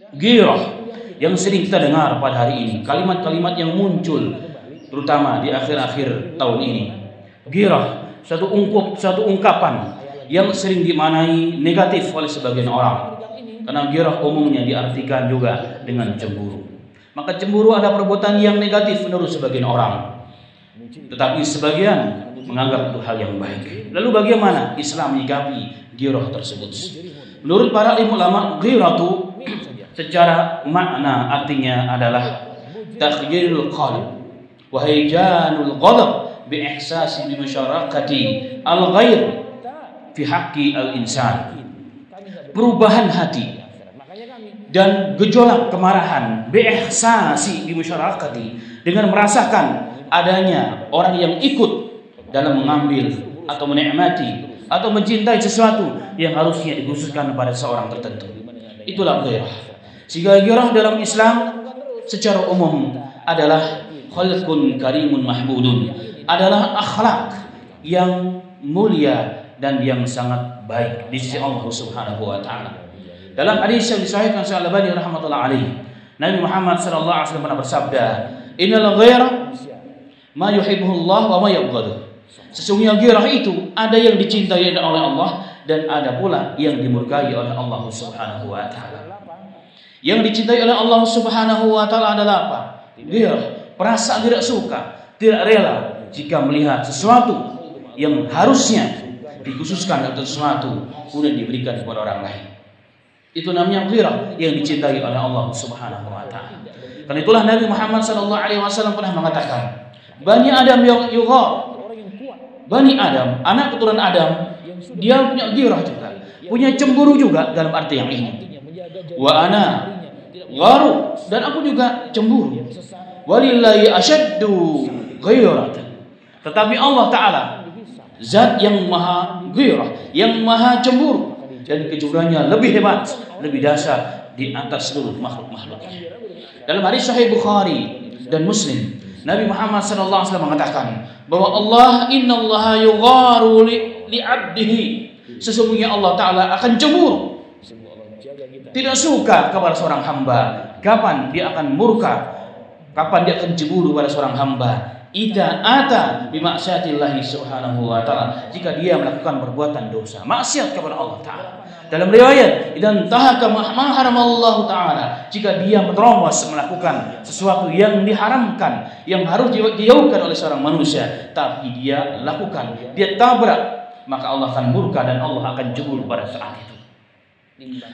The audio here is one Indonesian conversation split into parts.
Ghirah yang sering kita dengar pada hari ini, kalimat-kalimat yang muncul terutama di akhir-akhir tahun ini. Ghirah, satu ungkapan yang sering dimaknai negatif oleh sebagian orang. Karena ghirah umumnya diartikan juga dengan cemburu. Maka cemburu ada perbuatan yang negatif menurut sebagian orang, tetapi sebagian menganggap itu hal yang baik. Lalu bagaimana Islam menyikapi ghirah tersebut? Menurut para ulama, ghirah itu secara makna artinya adalah takhyirul qalb wa hijanul ghadab bi ihsasi bi musyarakati al-ghair fi haqqi al-insan. Perubahan hati dan gejolak kemarahan bi ihsasi bi musyarakati, dengan merasakan adanya orang yang ikut dalam mengambil atau menikmati atau mencintai sesuatu yang harusnya dikhususkan kepada seorang tertentu. Itulah ghirah. Sehingga ghirah dalam Islam secara umum adalah khalqun karimun mahmudun, adalah akhlak yang mulia dan yang sangat baik di sisi Allah Subhanahu wa taala. Dalam hadis yang disahihkan oleh Al-Albani rahmatullah alaihi, Nabi Muhammad sallallahu alaihi wasallam pernah bersabda, "Innal ghira ma yuhibbuhu Allah wa ma yabghadu." Sesungguhnya ghirah itu ada yang dicintai oleh Allah dan ada pula yang dimurkai oleh Allah Subhanahu wa taala. Yang dicintai oleh Allah Subhanahu wa taala adalah apa? Ghirah, perasaan tidak suka, tidak rela jika melihat sesuatu yang harusnya dikhususkan untuk sesuatu kemudian diberikan kepada orang lain. Itu namanya ghirah yang dicintai oleh Allah Subhanahu wa taala. Karena itulah Nabi Muhammad sallallahu alaihi wasallam pernah mengatakan, Bani Adam yang yughar. Bani Adam, anak keturunan Adam, dia punya ghirah juga, punya cemburu juga dalam arti yang ini. Wa ana gharu, dan aku juga cemburu. Walillahi asyaddu ghiratan. Tetapi Allah Ta'ala zat yang maha ghirah, yang maha cemburu, dan kecemburuannya lebih hebat, lebih dahsyat di atas seluruh makhluk-makhluknya. Dalam hadis Sahih Bukhari dan Muslim, Nabi Muhammad SAW mengatakan bahwa innallaha yugharu li 'abdihi. Sesungguhnya Allah Ta'ala akan cemburu, tidak suka kepada seorang hamba. Kapan dia akan murka? Kapan dia akan cemburu pada seorang hamba? Idza ata bi ma'siyatillahi subhanahu wa ta'ala, jika dia melakukan perbuatan dosa, maksiat kepada Allah Ta'ala. Dalam riwayat, idan tahaka ma haramallahu ta'ala, jika dia menerobos melakukan sesuatu yang diharamkan, yang harus dijauhkan oleh seorang manusia, tapi dia lakukan, dia tabrak, maka Allah akan murka dan Allah akan cemburu pada saat itu.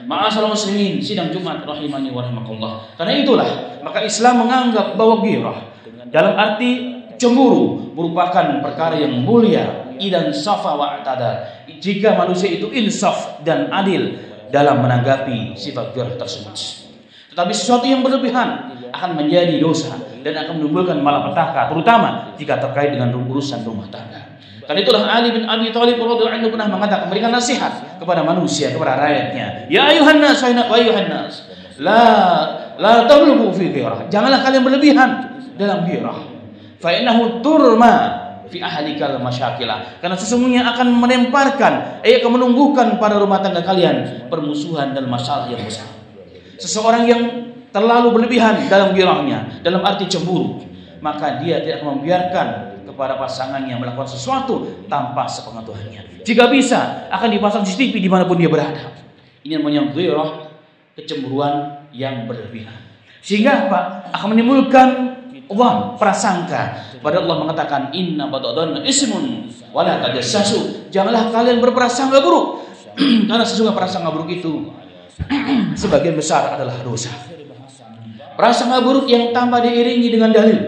Ma'asyiral muslimin, sidang Jumat rahimani wa rahimakumullah. Karena itulah maka Islam menganggap bahwa ghirah dalam arti cemburu merupakan perkara yang mulia. Idan safa wa atada, jika manusia itu insaf dan adil dalam menanggapi sifat ghirah tersebut. Tetapi sesuatu yang berlebihan akan menjadi dosa dan akan menimbulkan malapetaka, terutama jika terkait dengan urusan rumah tangga. Karena itulah Ali bin Abi Thalib radhiyallahu anhu pernah mengatakan, memberikan nasihat kepada manusia, kepada rakyatnya. Ya ayuhan nas, wa ayuhan nas, la tablughu fi ghirah. Janganlah kalian berlebihan dalam ghirah. Fa innahu turma fi ahlikal masyakilah. Karena sesungguhnya akan melemparkan, akan menumbuhkan pada rumah tangga kalian permusuhan dan masalah yang besar. Seseorang yang terlalu berlebihan dalam ghirahnya, dalam arti cemburu, maka dia tidak akan membiarkan kepada pasangannya melakukan sesuatu tanpa sepengetahuannya. Jika bisa, akan dipasang CCTV dimanapun dia berada. Ini namanya ghirah, kecemburuan yang berlebihan. Sehingga apa? Akan menimbulkan prasangka. Pada Allah mengatakan, inna badadana ismun wala tajassasu. Janganlah kalian berprasangka buruk. Karena sesungguhnya prasangka buruk itu sebagian besar adalah dosa. Prasangka buruk yang tanpa diiringi dengan dalil,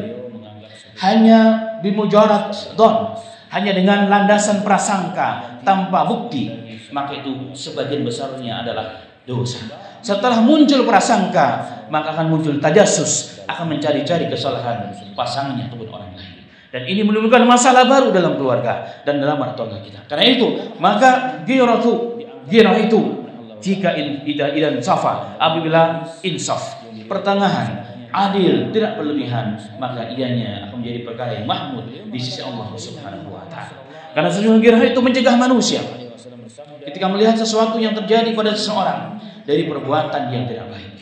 hanya bimujarad dhon, hanya dengan landasan prasangka tanpa bukti, maka itu sebagian besarnya adalah dosa. Setelah muncul prasangka, maka akan muncul tajassus, akan mencari-cari kesalahan pasangannya ataupun orang lain. Dan ini menimbulkan masalah baru dalam keluarga dan dalam rumah tangga kita. Karena itu, maka ghirah itu jika idan safa, apabila insaf, pertengahan, adil, tidak berlebihan, maka ianya akan menjadi perkara yang mahmud di sisi Allah Subhanahu wa taala. Karena sesungguhnya ghirah itu mencegah manusia ketika melihat sesuatu yang terjadi pada seseorang dari perbuatan yang tidak baik.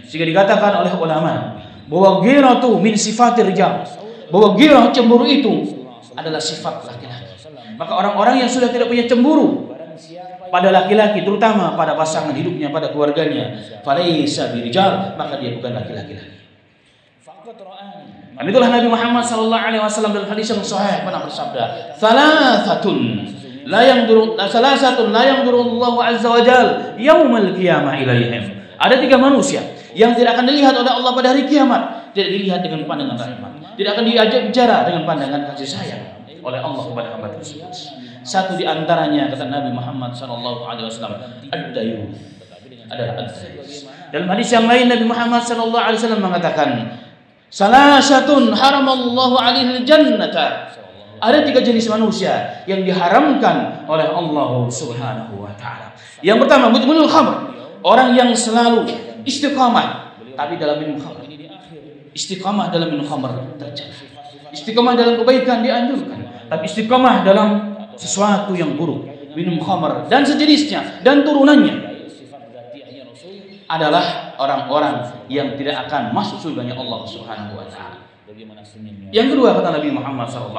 Sehingga dikatakan oleh ulama bahwa ghiratu min sifatir rijal, bahwa ghirah cemburu itu adalah sifat laki-laki. Maka orang-orang yang sudah tidak punya cemburu pada laki-laki, terutama pada pasangan hidupnya, pada keluarganya, falaisa birijal, maka dia bukan laki-laki lagi. Dan itulah Nabi Muhammad SAW dalam hadis yang sahih pernah bersabda, Salasatun la yanzuru Allahu azza wa jalla yaumal qiyamah ilaihim. Ada 3 manusia yang tidak akan dilihat oleh Allah pada hari kiamat, tidak dilihat dengan pandangan rahmat, tidak akan diajak bicara dengan pandangan kasih sayang oleh Allah kepada hamba tersebut. Satu di antaranya, kata Nabi Muhammad SAW, ad-dayuth, adalah ad-dayuth. Dalam hadis yang lain Nabi Muhammad SAW mengatakan, Salasatun haramallahu alaihi jannata. Ada 3 jenis manusia yang diharamkan oleh Allah Subhanahu wa taala. Yang pertama, mudminul khamr, orang yang selalu istiqamah tapi dalam minum khamr. Istiqamah dalam minum khamr terjadi. Istiqamah dalam kebaikan dianjurkan, tapi istiqamah dalam sesuatu yang buruk, minum khamr dan sejenisnya dan turunannya, adalah orang-orang yang tidak akan masuk surganya Allah Subhanahu wa taala. Yang kedua, kata Nabi Muhammad SAW,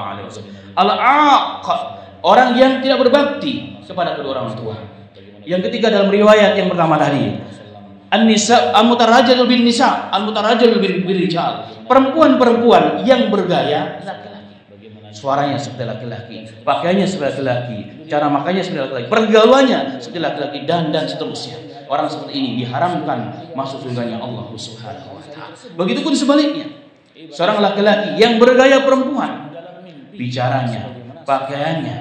al-aq, orang yang tidak berbakti kepada kedua orang tua. Yang ketiga dalam riwayat yang pertama tadi, an-nisa al-mutarajjalul bin nisa, al-mutarajjalul bin rijal, perempuan-perempuan yang bergaya laki-laki. Suaranya seperti laki-laki, pakaiannya seperti laki-laki, cara makannya seperti laki-laki, pergaulannya seperti laki-laki, dan seterusnya. Orang seperti ini diharamkan masuk surganya Allah Subhanahu wa taala. Begitupun sebaliknya, seorang laki-laki yang bergaya perempuan, bicaranya, pakaiannya,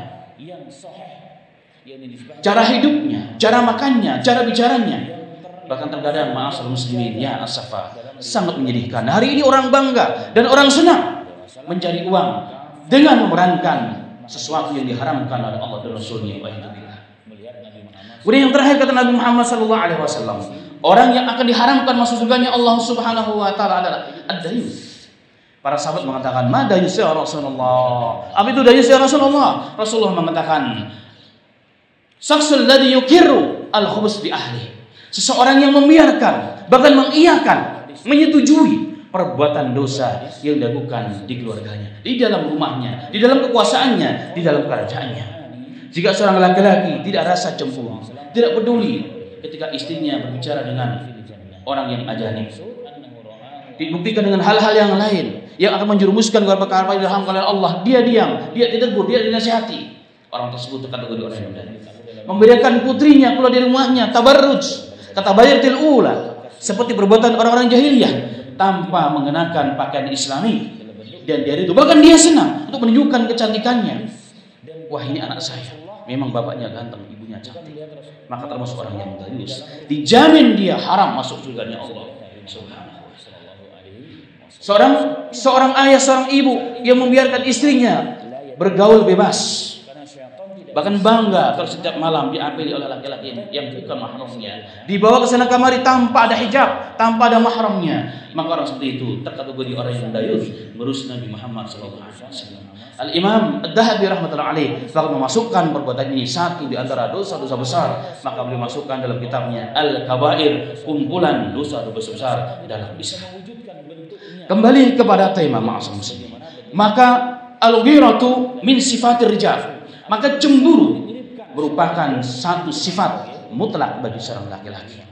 cara hidupnya, cara makannya, cara bicaranya, bahkan terkadang ma'asal muslimin ya asafa, sangat menyedihkan. Hari ini orang bangga dan orang senang mencari uang dengan memerankan sesuatu yang diharamkan oleh Allah dan Rasulnya. Kemudian yang terakhir, kata Nabi Muhammad SAW, orang yang akan diharamkan masuk surganya Allah Subhanahu wa taala adalah ad-dayuth. Para sahabat mengatakan, "Ma dayuth ya Rasulullah?" Apa itu dayuth ya Rasulullah? Rasulullah mengatakan, "Syakhsul ladzi yuqirru al-khubus bi ahli." Seseorang yang membiarkan, bahkan mengiyakan, menyetujui perbuatan dosa yang dilakukan di keluarganya, di dalam rumahnya, di dalam kekuasaannya, di dalam kerajaannya. Jika seorang laki-laki tidak rasa cemburu, tidak peduli ketika istrinya berbicara dengan orang yang ajanib, dibuktikan dengan hal-hal yang lain yang akan menjerumuskan kepada perkara yang diharamkan oleh Allah, dia diam, dia ditegur, dia dinasihati, orang tersebut kategori orang yang berani. Membiarkan putrinya keluar dari rumahnya, tabarruj, kata bayartil ula, seperti perbuatan orang-orang jahiliyah, tanpa mengenakan pakaian Islami, dan dari itu bahkan dia senang untuk menunjukkan kecantikannya. Wah, ini anak saya, memang bapaknya ganteng, ibunya cantik, maka termasuk orang yang dayuth, dijamin dia haram masuk surganya Allah Subhanahu wa taala. Seorang ayah, seorang ibu yang membiarkan istrinya bergaul bebas, bahkan bangga kalau setiap malam diambil oleh laki-laki yang bukan mahramnya, dibawa ke sana kemari tanpa ada hijab, tanpa ada mahramnya, maka orang seperti itu terkategori orang yang dayuth menurut Nabi Muhammad SAW. Al-Imam Ad-Dhahabi rahmatullahi alaih bahkan memasukkan perbuatan ini satu di antara dosa-dosa besar, maka beliau masukkan dalam kitabnya Al-Kabair, kumpulan dosa-dosa besar dalam Islam. Kembali kepada tema ma'asal muslimin, maka al-ghiratu min sifatir rijal, maka cemburu merupakan satu sifat mutlak bagi seorang laki-laki.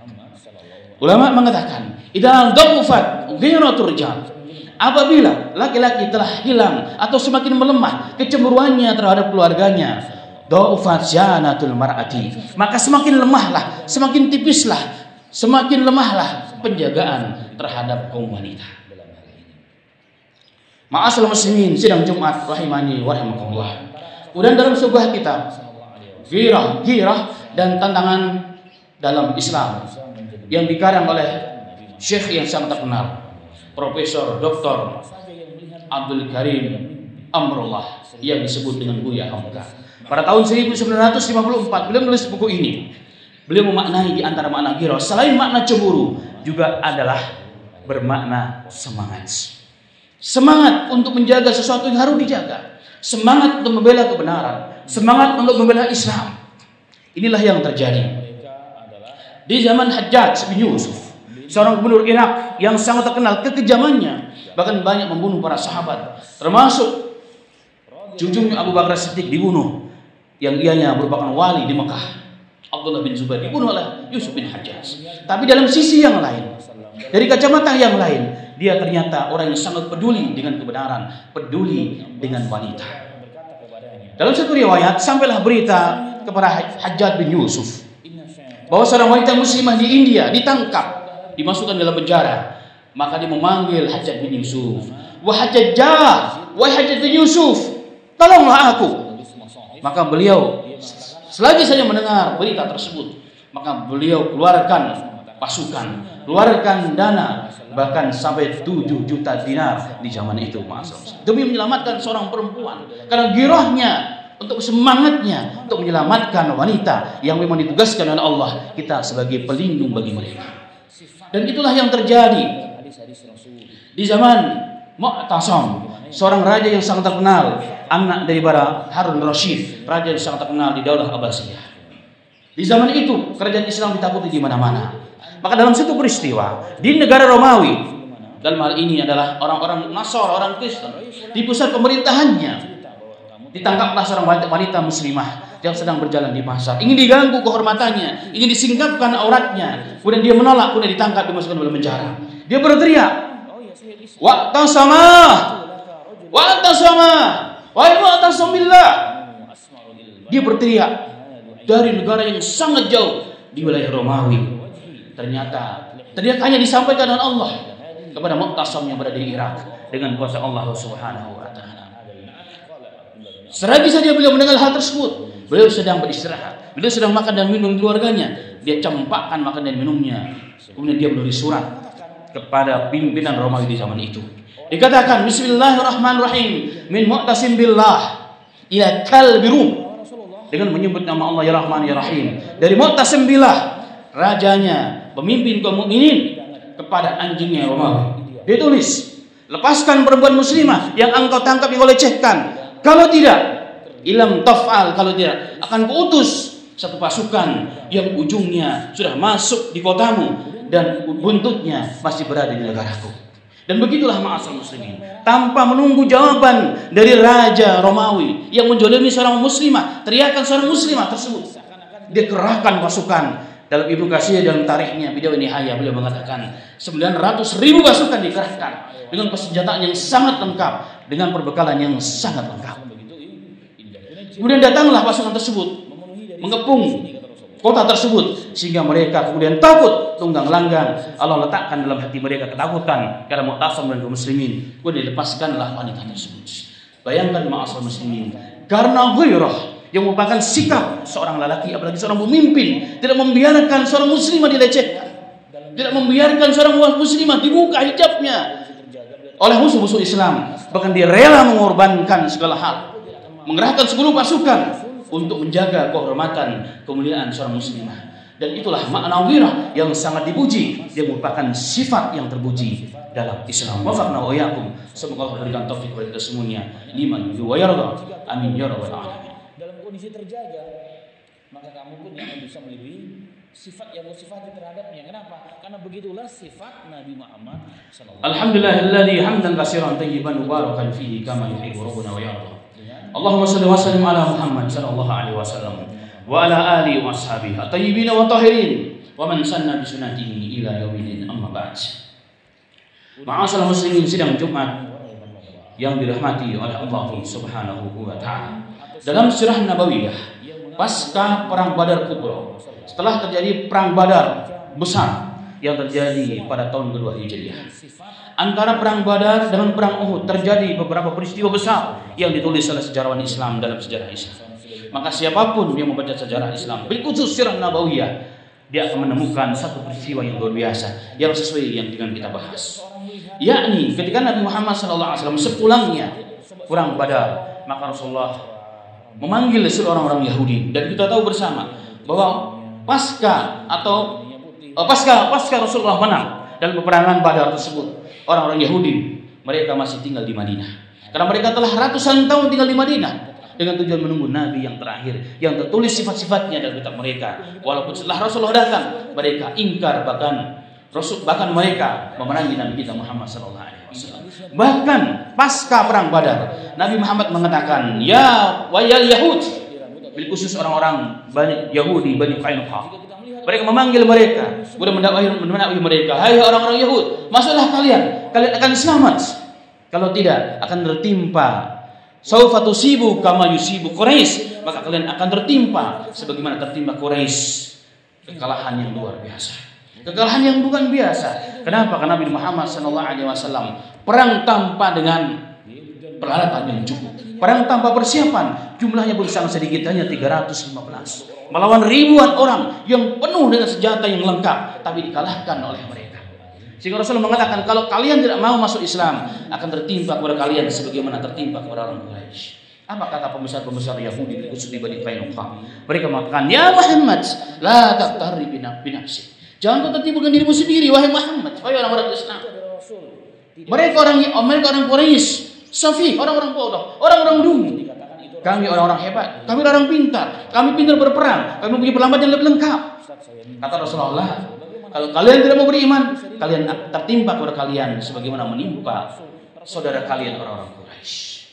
Ulama mengatakan, idza dha'ufat ghiratur rijal, apabila laki-laki telah hilang atau semakin melemah kecemburuannya terhadap keluarganya, dha'ufat syanatul mar'ati, maka semakin lemahlah, semakin tipislah, semakin lemahlah penjagaan terhadap kaum wanita. Ma'asal muslimin sidang Jumat rahimani wa rahimakumullah. Kemudian dalam sebuah kitab Ghirah dan tantangan dalam Islam yang dikarang oleh Syekh yang sangat terkenal, Profesor Dr. Abdul Karim Amrullah, yang disebut dengan Buya Hamka. Pada tahun 1954 beliau menulis buku ini. Beliau memaknai di antara makna ghirah selain makna cemburu juga adalah bermakna semangat. Semangat untuk menjaga sesuatu yang harus dijaga, semangat untuk membela kebenaran, semangat untuk membela Islam. Inilah yang terjadi di zaman Hajjaj bin Yusuf. seorang gubernur Irak yang sangat terkenal kekejamannya, bahkan banyak membunuh para sahabat, termasuk cucunya Abu Bakar Siddiq dibunuh, yang ianya merupakan wali di Mekah, Abdullah bin Zubair dibunuh oleh Yusuf bin Hajjaj. Tapi dalam sisi yang lain, dari kacamata yang lain, dia ternyata orang yang sangat peduli dengan kebenaran, peduli dengan wanita. Dalam satu riwayat sampailah berita kepada Hajjaj bin Yusuf bahwa seorang wanita muslimah di India ditangkap, dimasukkan dalam penjara. Maka dia memanggil Hajjaj bin Yusuf, "Wahai Hajjaj, wahai Hajjaj bin Yusuf, tolonglah aku." Maka beliau selagi saja mendengar berita tersebut, maka beliau keluarkan pasukan, keluarkan dana, bahkan sampai 7 juta dinar di zaman itu, demi menyelamatkan seorang perempuan. Karena girahnya, untuk semangatnya untuk menyelamatkan wanita yang memang ditugaskan oleh Allah, kita sebagai pelindung bagi mereka. Dan itulah yang terjadi di zaman Mu'tasim, seorang raja yang sangat terkenal, anak daripada Harun Rashid, raja yang sangat terkenal di Daulah Abbasiyah. Di zaman itu kerajaan Islam ditakuti di mana-mana. Maka dalam satu peristiwa di negara Romawi, dalam hal ini adalah orang-orang Nasara, orang Kristen, di pusat pemerintahannya, ditangkaplah seorang wanita muslimah yang sedang berjalan di pasar, ingin diganggu kehormatannya, ingin disingkapkan auratnya, kemudian dia menolak, kemudian ditangkap, dimasukkan dalam penjara. Dia berteriak, "Wa'tasama, wa'tasama, wa'tasam billah." Dia berteriak dari negara yang sangat jauh di wilayah Romawi. Ternyata teriakannya disampaikan oleh Allah kepada Mu'tasim yang berada di Irak dengan kuasa Allah Subhanahu wa taala. Selagi saja beliau mendengar hal tersebut, beliau sedang beristirahat, beliau sedang makan dan minum keluarganya, dia campakkan makan dan minumnya, kemudian dia menulis surat kepada pimpinan Romawi di zaman itu. Dikatakan, "Bismillahirrahmanirrahim, min Mu'tasim billah ila kalbi Rum." Dengan menyebut nama Allah ya Rahman ya Rahim, dari Mu'tasim billah, rajanya, pemimpin kaum mukminin, kepada anjingnya Romawi. Dia tulis, "Lepaskan perempuan muslimah yang engkau tangkap, yang kau lecehkan. Kalau tidak, ilam taf'al, kalau tidak, akan kuutus satu pasukan yang ujungnya sudah masuk di kotamu dan buntutnya masih berada di negaraku." Dan begitulah ma'asal muslimin, tanpa menunggu jawaban dari raja Romawi yang menjolimi seorang muslimah, teriakan seorang muslimah tersebut, dia kerahkan pasukan. Dalam Ibnu Katsir dalam tarikhnya Bidayah Nihayah, beliau mengatakan 900.000 pasukan dikerahkan dengan persenjataan yang sangat lengkap, dengan perbekalan yang sangat lengkap. Kemudian datanglah pasukan tersebut mengepung kota tersebut, sehingga mereka kemudian takut tunggang langgang. Allah letakkan dalam hati mereka ketakutan karena Mu'tasim dan kaum muslimin. Kemudian dilepaskanlah wanita tersebut. Bayangkan ma'asal muslimin, karena ghairah yang merupakan sikap seorang lelaki, apalagi seorang pemimpin, tidak membiarkan seorang muslimah dilecehkan, tidak membiarkan seorang muslimah dibuka hijabnya oleh musuh-musuh Islam. Bahkan dia rela mengorbankan segala hal, mengerahkan 10 pasukan untuk menjaga kehormatan, kemuliaan seorang muslimah. Dan itulah makna wirah yang sangat dipuji, yang merupakan sifat yang terpuji dalam Islam. Wafaqna wa iyyakum. Semoga Allah berikan taufik kepada kita semuanya. Liman yuhibbu wa yarda. Amin ya rabbal alamin. Dalam kondisi terjaga, maka kamu pun yang bisa melindungi sifat yang bersifat terhadapnya. Kenapa? Karena begitulah sifat Nabi Muhammad sallallahu alaihi wasallam. Alhamdulillahilladzi hamdan katsiran tayyiban mubarakan fihi kama yuhibbu rabbuna wa yarda. Allahumma shalli wa sallim ala Muhammad sallallahu alaihi wasallam wa ala alihi wa ashabihi at-tayyibin wa tahirin wa man sanna bi sunnatihi ila yaumil amma ba'd. Ma'asyiral muslimin, sidang Jumat yang dirahmati oleh Allah Subhanahu wa taala. Dalam sirah Nabawiyah, pasca perang Badar Kubra, setelah terjadi perang Badar besar yang terjadi pada tahun kedua Hijriah, antara perang Badar dengan perang Uhud terjadi beberapa peristiwa besar yang ditulis oleh sejarawan Islam dalam sejarah Islam. Maka siapapun yang membaca sejarah Islam, khusus sirah Nabawiyah, dia akan menemukan satu peristiwa yang luar biasa yang sesuai yang dengan kita bahas. Yakni ketika Nabi Muhammad SAW sepulangnya perang Badar, maka Rasulullah memanggil seluruh orang-orang Yahudi, dan kita tahu bersama bahwa pasca Rasulullah menang dalam peperangan Badar tersebut, orang-orang Yahudi mereka masih tinggal di Madinah, karena mereka telah ratusan tahun tinggal di Madinah dengan tujuan menunggu Nabi yang terakhir yang tertulis sifat-sifatnya dalam kitab mereka. Walaupun setelah Rasulullah datang, mereka ingkar, bahkan Rasul bahkan mereka memerangi Nabi kita Muhammad sallallahu alaihi wasallam. Bahkan pasca perang Badar, Nabi Muhammad mengatakan, "Ya wayal Yahud," bil khusus orang-orang Bani Yahudi, Bani Qainuqa. Mereka memanggil mereka, kemudian mendakwahi mereka, "Hai orang-orang Yahud, masuklah kalian akan selamat. Kalau tidak akan tertimpa saufa tusibu kama yusibu Quraisy, maka kalian akan tertimpa sebagaimana tertimpa Quraisy." Kekalahan yang luar biasa. Kekalahan yang bukan biasa. Kenapa? Karena Nabi Muhammad SAW perang tanpa dengan peralatan yang cukup, perang tanpa persiapan, jumlahnya pun sangat sedikit, hanya 315, melawan ribuan orang yang penuh dengan senjata yang lengkap, tapi dikalahkan oleh mereka. Sehingga Rasulullah mengatakan, kalau kalian tidak mau masuk Islam, akan tertimpa kepada kalian sebagaimana tertimpa kepada orang Quraisy. Apa kata pembesar-pembesar Yahudi khusus di Bani Qainuqa? Mereka mengatakan, "Ya Muhammad, la taqtarri binafsik." Jangan kau tertipu dengan dirimu sendiri, wahai Muhammad, wahai orang-orang Islam. Mereka orang Quraisy, safi, orang-orang bodoh, orang-orang dungu. Kami orang-orang hebat, kami orang pintar, kami pintar berperang, kami punya perlambatan yang lebih lengkap. Kata Rasulullah, kalau kalian tidak mau beriman, kalian tertimpa kepada kalian sebagaimana menimpa saudara kalian orang-orang Quraisy.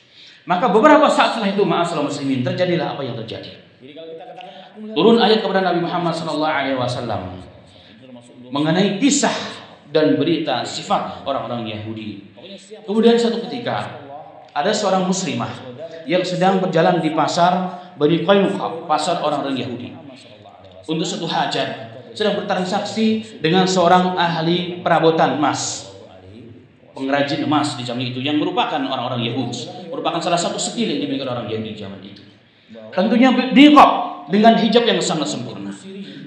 Maka beberapa saat setelah itu, ma'asyiral muslimin, terjadilah apa yang terjadi. Turun ayat kepada Nabi Muhammad SAW mengenai kisah dan berita sifat orang-orang Yahudi. Kemudian suatu ketika ada seorang muslimah yang sedang berjalan di pasar Bani Qainuqa, pasar orang-orang Yahudi, untuk satu hajat, sedang bertransaksi dengan seorang ahli perabotan emas, pengrajin emas di zaman itu, yang merupakan orang-orang Yahudi, merupakan salah satu skill yang dimiliki orang Yahudi di zaman itu. Tentunya niqab dengan hijab yang sangat sempurna.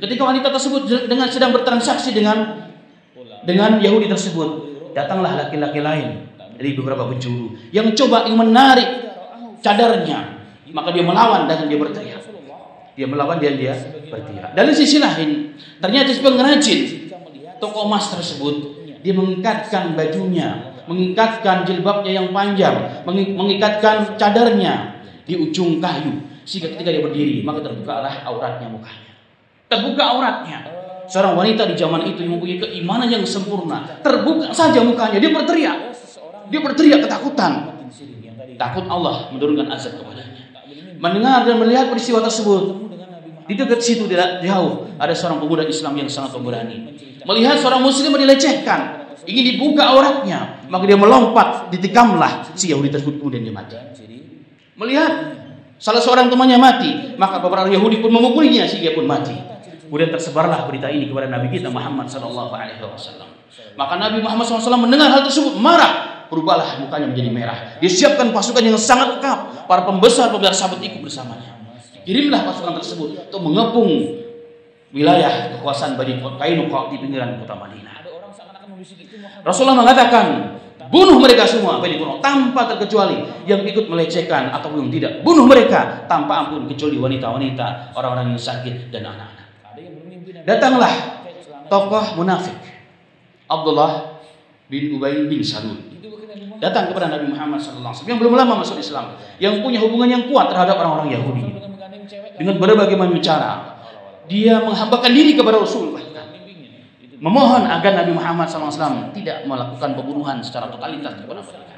Ketika wanita tersebut sedang bertransaksi dengan Yahudi tersebut, datanglah laki-laki lain dari beberapa penjuru yang coba menarik cadarnya, maka dia melawan dan dia berteriak. Dia melawan dan dia berteriak. Dari sisi lain, ternyata si pengrajin toko emas tersebut, dia mengikatkan bajunya, mengikatkan jilbabnya yang panjang, mengikatkan cadarnya di ujung kayu, sehingga ketika dia berdiri, maka terbukalah auratnya, mukanya. Terbuka auratnya. Seorang wanita di zaman itu yang mempunyai keimanan yang sempurna, terbuka saja mukanya, dia berteriak. Dia berteriak ketakutan. Takut Allah menurunkan azab kepadanya. Mendengar dan melihat peristiwa tersebut, di dekat situ tidak jauh ada seorang pemuda Islam yang sangat pemberani. Melihat seorang muslim dilecehkan, ingin dibuka auratnya, maka dia melompat, ditikamlah si Yahudi tersebut, kemudian dia mati. Melihat salah seorang temannya mati, maka beberapa Yahudi pun memukulinya sehingga pun mati. Kemudian tersebarlah berita ini kepada Nabi kita Muhammad SAW. Maka Nabi Muhammad SAW mendengar hal tersebut, marah, berubahlah mukanya menjadi merah. Disiapkan pasukan yang sangat lengkap, para pembesar sahabat ikut bersamanya. Kirimlah pasukan tersebut untuk mengepung wilayah kekuasaan Bani Qainuqa di pinggiran kota Madinah. Rasulullah mengatakan, bunuh mereka semua Bani Qainuqa tanpa terkecuali, yang ikut melecehkan ataupun tidak, bunuh mereka tanpa ampun, kecuali wanita-wanita, orang-orang yang sakit dan anak-anak. Datanglah tokoh munafik Abdullah bin Ubay bin Salul, datang kepada Nabi Muhammad SAW yang belum lama masuk Islam, yang punya hubungan yang kuat terhadap orang-orang Yahudi. Dengan berbagai macam cara, dia menghambakan diri kepada Rasul, bahkan memohon agar Nabi Muhammad SAW tidak melakukan pembunuhan secara totalitas kepada mereka.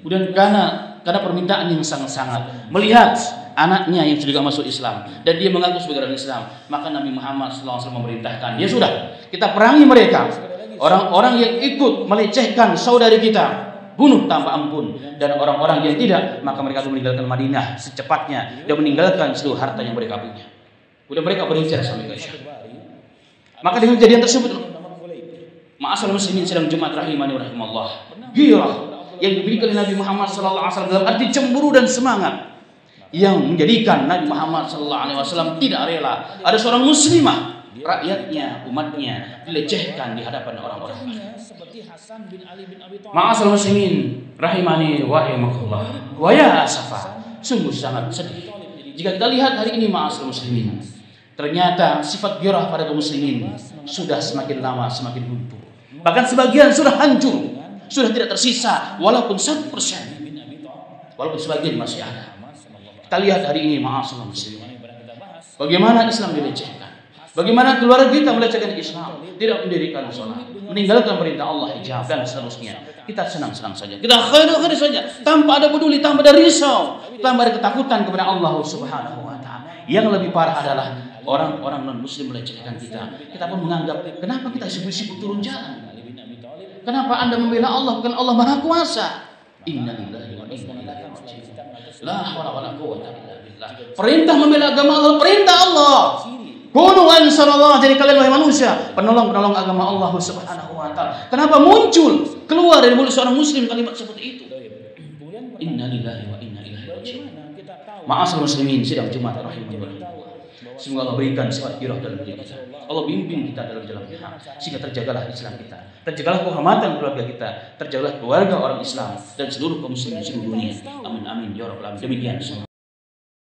Kemudian karena permintaan yang sangat-sangat, melihat anaknya yang sudah masuk Islam dan dia mengaku sebagai orang Islam, maka Nabi Muhammad SAW memerintahkan, ya sudah, kita perangi mereka. Orang-orang yang ikut melecehkan saudari kita, bunuh tanpa ampun, dan orang-orang yang tidak, maka mereka harus meninggalkan Madinah secepatnya dan meninggalkan seluruh harta yang mereka punya. Kemudian mereka berhijrah sampai ke Syam. Maka dengan kejadian tersebut, ma'asyiral muslimin sedang Jumat rahimani wa rahimallah, ghirah yang dimiliki oleh Nabi Muhammad SAW dalam arti cemburu dan semangat, yang menjadikan Nabi Muhammad SAW tidak rela ada seorang muslimah, rakyatnya, umatnya dilecehkan di hadapan orang-orang. Ma'asyiral muslimin rahimani wa rahimakumullah, wa ya asafa, sungguh sangat sedih jika kita lihat hari ini, ma'asyiral muslimin, ternyata sifat ghirah pada kaum muslimin sudah semakin lama semakin luntur. Bahkan sebagian sudah hancur, sudah tidak tersisa walaupun 1%. Walaupun sebagian masih ada. Kita lihat hari ini, ma'asyiral muslimin, bagaimana Islam dilecehkan, Bagaimana keluarga kita melecehkan Islam, tidak mendirikan sholat, meninggalkan perintah Allah, hijab dan seterusnya. Kita senang-senang saja, kita khair saja, tanpa ada peduli, tanpa ada risau, tanpa ada ketakutan kepada Allah Subhanahu wa taala. Yang lebih parah adalah orang-orang non-muslim melecehkan kita. Kita pun menganggap, kenapa kita sibuk-sibuk turun jalan? Kenapa Anda membela Allah bukan Allah Maha Kuasa? Inna lillahi wa inna ilaihi raji'un. La haula wala quwwata illa billah. Perintah membela agama Allah, perintah Allah. Kunu ansarallah, jadi kalian wahai manusia, penolong-penolong agama Allah Subhanahu wa taala. Kenapa muncul keluar dari mulut seorang muslim kalimat seperti itu? Inna lillahi wa inna ilaihi raji'un. Ma'asyiral muslimin sidang Jumat rahimahullah. Semoga Allah berikan sifat girah dalam diri kita. Allah bimbing kita dalam jalan hak, sehingga terjagalah Islam kita, terjagalah kehormatan keluarga kita, terjagalah keluarga orang Islam dan seluruh kaum muslimin seluruh dunia. Amin amin ya rabbal alamin. Demikian semua.